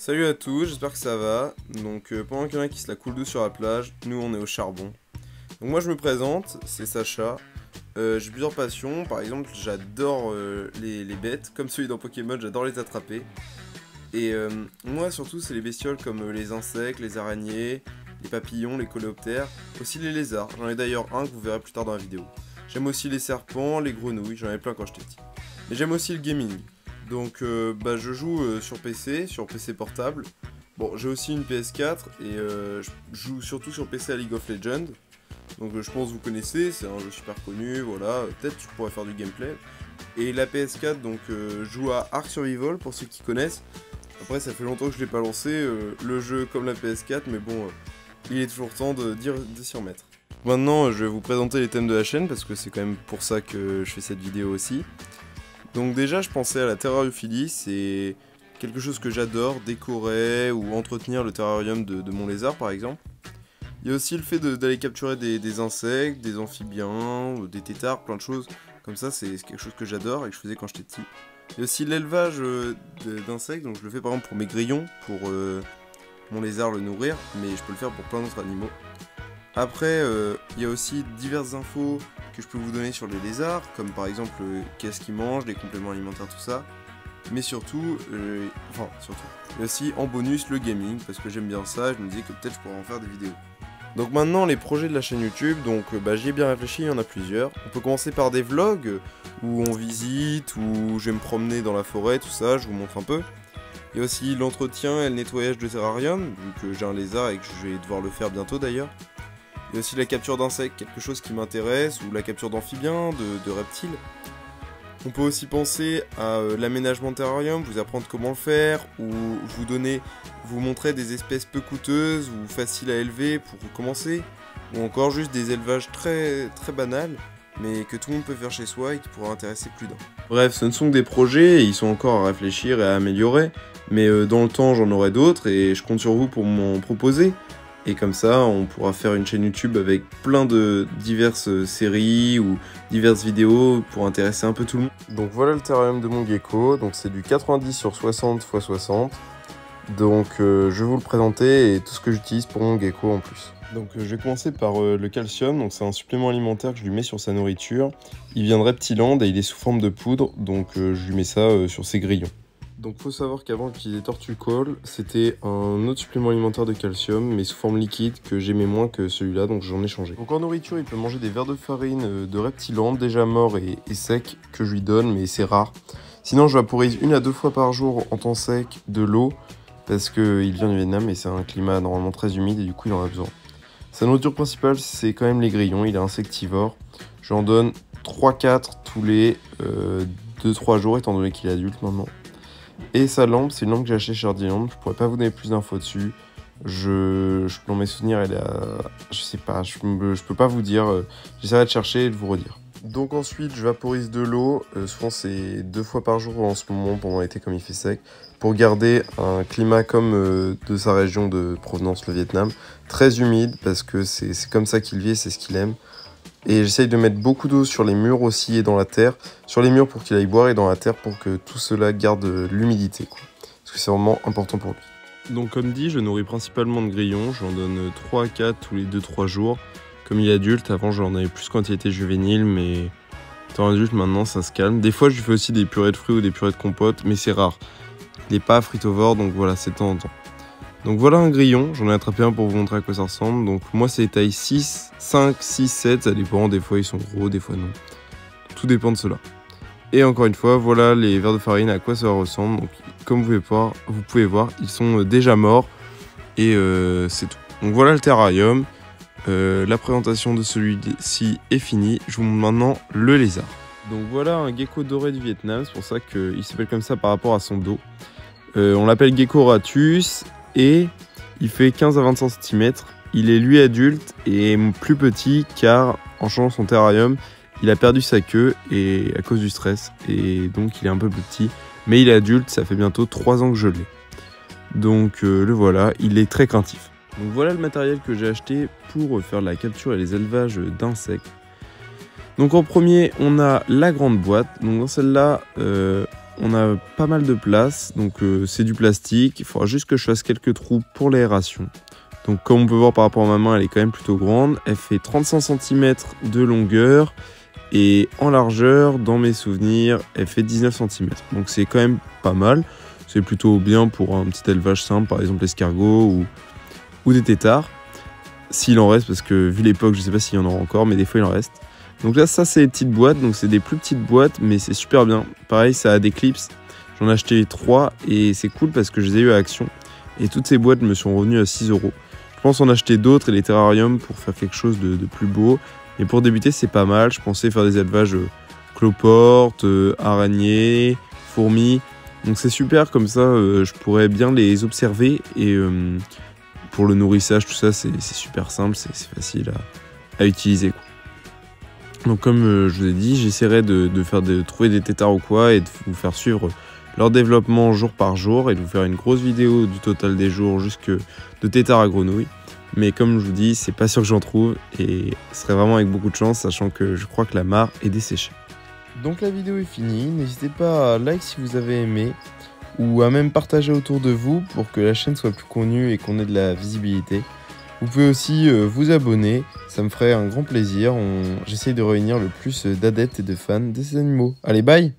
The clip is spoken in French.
Salut à tous, j'espère que ça va. Donc pendant qu'il y en a qui se la coulent douce sur la plage, nous on est au charbon. Donc moi je me présente, c'est Sacha. J'ai plusieurs passions, par exemple j'adore les bêtes, comme celui dans Pokémon, j'adore les attraper. Et moi surtout c'est les bestioles comme les insectes, les araignées, les papillons, les coléoptères, aussi les lézards. J'en ai d'ailleurs un que vous verrez plus tard dans la vidéo. J'aime aussi les serpents, les grenouilles, j'en ai plein quand j'étais petit. Mais j'aime aussi le gaming. Donc je joue sur PC portable. Bon, j'ai aussi une PS4 et je joue surtout sur PC à League of Legends. Donc je pense que vous connaissez, c'est un jeu super connu, voilà, peut-être je pourrais faire du gameplay. Et la PS4, donc je joue à Ark Survival pour ceux qui connaissent. Après ça fait longtemps que je l'ai pas lancé, le jeu comme la PS4, mais bon, il est toujours temps de s'y remettre. Maintenant je vais vous présenter les thèmes de la chaîne parce que c'est quand même pour ça que je fais cette vidéo aussi. Donc déjà je pensais à la terrariophilie, c'est quelque chose que j'adore, décorer ou entretenir le terrarium de mon lézard par exemple. Il y a aussi le fait d'aller capturer des insectes, des amphibiens, des têtards, plein de choses comme ça, c'est quelque chose que j'adore et que je faisais quand j'étais petit. Il y a aussi l'élevage d'insectes, donc je le fais par exemple pour mes grillons, pour mon lézard le nourrir, mais je peux le faire pour plein d'autres animaux. Après, il y a aussi diverses infos que je peux vous donner sur les lézards, comme par exemple qu'est-ce qu'ils mangent, les compléments alimentaires, tout ça. Mais surtout, il y a aussi en bonus le gaming, parce que j'aime bien ça, je me disais que peut-être je pourrais en faire des vidéos. Donc maintenant, les projets de la chaîne YouTube, donc j'y ai bien réfléchi, il y en a plusieurs. On peut commencer par des vlogs, où on visite, où je vais me promener dans la forêt, tout ça, je vous montre un peu. Il y a aussi l'entretien et le nettoyage de terrarium, vu que j'ai un lézard et que je vais devoir le faire bientôt d'ailleurs. Il y a aussi la capture d'insectes, quelque chose qui m'intéresse, ou la capture d'amphibiens, de reptiles. On peut aussi penser à l'aménagement de terrarium, vous apprendre comment le faire, ou vous montrer des espèces peu coûteuses ou faciles à élever pour commencer, ou encore juste des élevages très banals, mais que tout le monde peut faire chez soi et qui pourra intéresser plus d'un. Bref, ce ne sont que des projets et ils sont encore à réfléchir et à améliorer, mais dans le temps j'en aurai d'autres et je compte sur vous pour m'en proposer. Et comme ça, on pourra faire une chaîne YouTube avec plein de diverses séries ou diverses vidéos pour intéresser un peu tout le monde. Donc voilà le terrarium de mon gecko, donc c'est du 90 sur 60 x 60. Donc je vais vous le présenter et tout ce que j'utilise pour mon gecko en plus. Donc je vais commencer par le calcium, donc c'est un supplément alimentaire que je lui mets sur sa nourriture. Il vient de Reptiland et il est sous forme de poudre, donc je lui mets ça sur ses grillons. Donc faut savoir qu'avant qu'il y ait des tortues-colle, c'était un autre supplément alimentaire de calcium, mais sous forme liquide, que j'aimais moins que celui-là, donc j'en ai changé. Donc en nourriture, il peut manger des vers de farine de Reptiland, déjà morts et secs, que je lui donne, mais c'est rare. Sinon, je vaporise 1 à 2 fois par jour en temps sec de l'eau, parce qu'il vient du Vietnam et c'est un climat normalement très humide et du coup il en a besoin. Sa nourriture principale, c'est quand même les grillons, il est insectivore. J'en donne 3-4 tous les 2-3 jours, étant donné qu'il est adulte maintenant. Et sa lampe, c'est une lampe que j'ai achetée chez Ardiland. Je pourrais pas vous donner plus d'infos dessus. Dans mes souvenirs, elle est à... Je sais pas, je peux pas vous dire. J'essaierai de chercher et de vous redire. Donc ensuite, je vaporise de l'eau. Souvent, c'est 2 fois par jour en ce moment, pendant l'été, comme il fait sec. Pour garder un climat comme de sa région de provenance, le Vietnam. Très humide, parce que c'est comme ça qu'il vit, c'est ce qu'il aime. Et j'essaye de mettre beaucoup d'eau sur les murs aussi et dans la terre. Sur les murs pour qu'il aille boire et dans la terre pour que tout cela garde l'humidité. Parce que c'est vraiment important pour lui. Donc comme dit, je nourris principalement de grillons. J'en donne 3 à 4 tous les 2-3 jours. Comme il est adulte, avant j'en avais plus quand il était juvénile, mais étant adulte maintenant ça se calme. Des fois je lui fais aussi des purées de fruits ou des purées de compote, mais c'est rare. Il n'est pas fritovore, donc voilà, c'est de temps en temps. Donc voilà un grillon, j'en ai attrapé un pour vous montrer à quoi ça ressemble. Donc moi c'est taille 6, 5, 6, 7, ça dépend, des fois ils sont gros, des fois non. Tout dépend de cela. Et encore une fois, voilà les vers de farine, à quoi ça ressemble. Donc comme vous pouvez voir, ils sont déjà morts et c'est tout. Donc voilà le terrarium, la présentation de celui-ci est finie. Je vous montre maintenant le lézard. Donc voilà un gecko doré du Vietnam, c'est pour ça qu'il s'appelle comme ça par rapport à son dos. On l'appelle gecko ratus. Et il fait 15 à 25 cm. Il est lui adulte et plus petit car en changeant son terrarium, il a perdu sa queue et à cause du stress. Et donc il est un peu plus petit. Mais il est adulte, ça fait bientôt 3 ans que je l'ai. Donc le voilà, il est très craintif. Donc voilà le matériel que j'ai acheté pour faire la capture et les élevages d'insectes. Donc en premier, on a la grande boîte. Donc dans celle-là, on a pas mal de place, donc c'est du plastique. Il faudra juste que je fasse quelques trous pour l'aération. Donc comme on peut voir par rapport à ma main, elle est quand même plutôt grande. Elle fait 35 cm de longueur et en largeur, dans mes souvenirs, elle fait 19 cm. Donc c'est quand même pas mal. C'est plutôt bien pour un petit élevage simple, par exemple l'escargot ou des têtards. S'il en reste, parce que vu l'époque, je sais pas s'il y en aura encore, mais des fois il en reste. Donc là, ça c'est des petites boîtes, donc c'est des plus petites boîtes, mais c'est super bien. Pareil, ça a des clips. J'en ai acheté 3 et c'est cool parce que je les ai eu à Action. Et toutes ces boîtes me sont revenues à 6 €. Je pense en acheter d'autres et les terrariums pour faire quelque chose de plus beau. Mais pour débuter, c'est pas mal. Je pensais faire des élevages cloportes, araignées, fourmis. Donc c'est super, comme ça je pourrais bien les observer. Et pour le nourrissage, tout ça, c'est super simple, c'est facile à utiliser, quoi. Donc comme je vous ai dit, j'essaierai de trouver des têtards ou quoi et de vous faire suivre leur développement jour par jour et de vous faire une grosse vidéo du total des jours jusque de têtards à grenouilles. Mais comme je vous dis, c'est pas sûr que j'en trouve et ce serait vraiment avec beaucoup de chance, sachant que je crois que la mare est desséchée. Donc la vidéo est finie, n'hésitez pas à like si vous avez aimé ou à même partager autour de vous pour que la chaîne soit plus connue et qu'on ait de la visibilité. Vous pouvez aussi vous abonner, ça me ferait un grand plaisir. J'essaye de réunir le plus d'adeptes et de fans de ces animaux. Allez, bye!